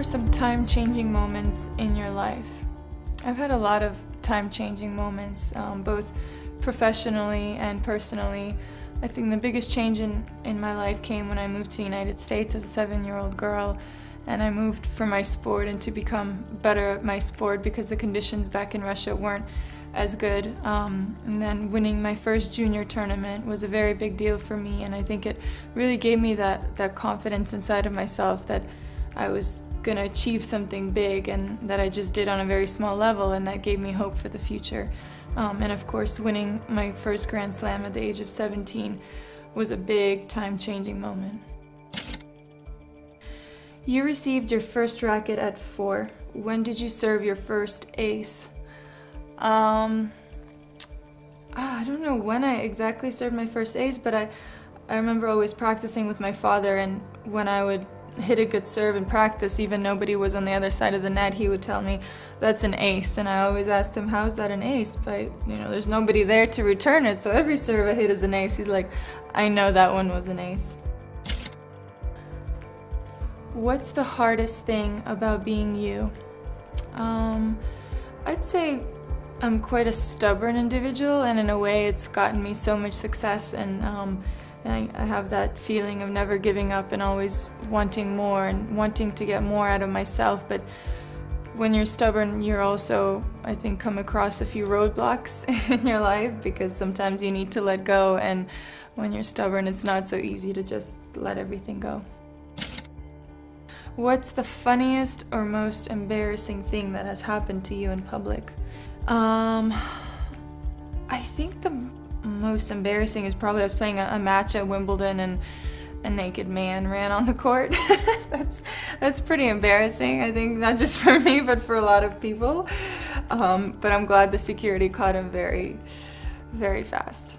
were some time-changing moments in your life? I've had a lot of time-changing moments, both professionally and personally. I think the biggest change in my life came when I moved to the United States as a 7-year-old girl, and I moved for my sport and to become better at my sport because the conditions back in Russia weren't as good. And then winning my first junior tournament was a very big deal for me, and I think it really gave me that confidence inside of myself that I was going to achieve something big and that I just did on a very small level, and that gave me hope for the future. And of course, winning my first Grand Slam at the age of 17 was a big time-changing moment. You received your first racket at 4. When did you serve your first ace? I don't know when I exactly served my first ace, but I remember always practicing with my father, and when I would hit a good serve in practice, even nobody was on the other side of the net, he would tell me, "That's an ace." And I always asked him, "How is that an ace?" But there's nobody there to return it, so every serve I hit is an ace. He's like, "I know that one was an ace." What's the hardest thing about being you? I'd say I'm quite a stubborn individual, and in a way it's gotten me so much success, and I have that feeling of never giving up and always wanting more and wanting to get more out of myself. But when you're stubborn, you're also, I think, come across a few roadblocks in your life, because sometimes you need to let go, and when you're stubborn, it's not so easy to just let everything go. What's the funniest or most embarrassing thing that has happened to you in public? I think the most embarrassing is probably I was playing a match at Wimbledon and a naked man ran on the court. That's pretty embarrassing, I think, not just for me, but for a lot of people. But I'm glad the security caught him very, very fast.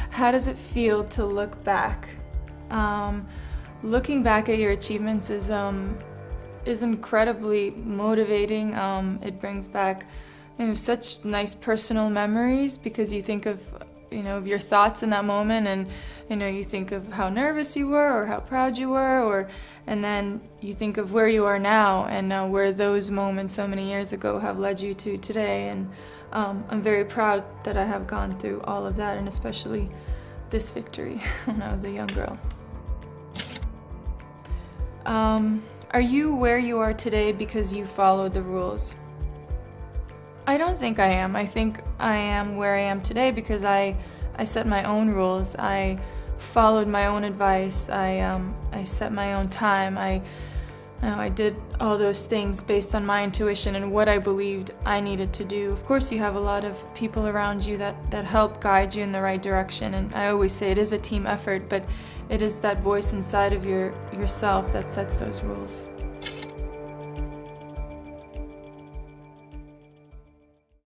How does it feel to look back? Looking back at your achievements is incredibly motivating. It brings back such nice personal memories, because you think of your thoughts in that moment, and you think of how nervous you were or how proud you were, and then you think of where you are now and where those moments so many years ago have led you to today. And I'm very proud that I have gone through all of that, and especially this victory when I was a young girl. Are you where you are today because you followed the rules? I don't think I am. I think I am where I am today because I set my own rules. I followed my own advice. I set my own time. I did all those things based on my intuition and what I believed I needed to do. Of course, you have a lot of people around you that help guide you in the right direction, and I always say it is a team effort, but it is that voice inside of yourself that sets those rules.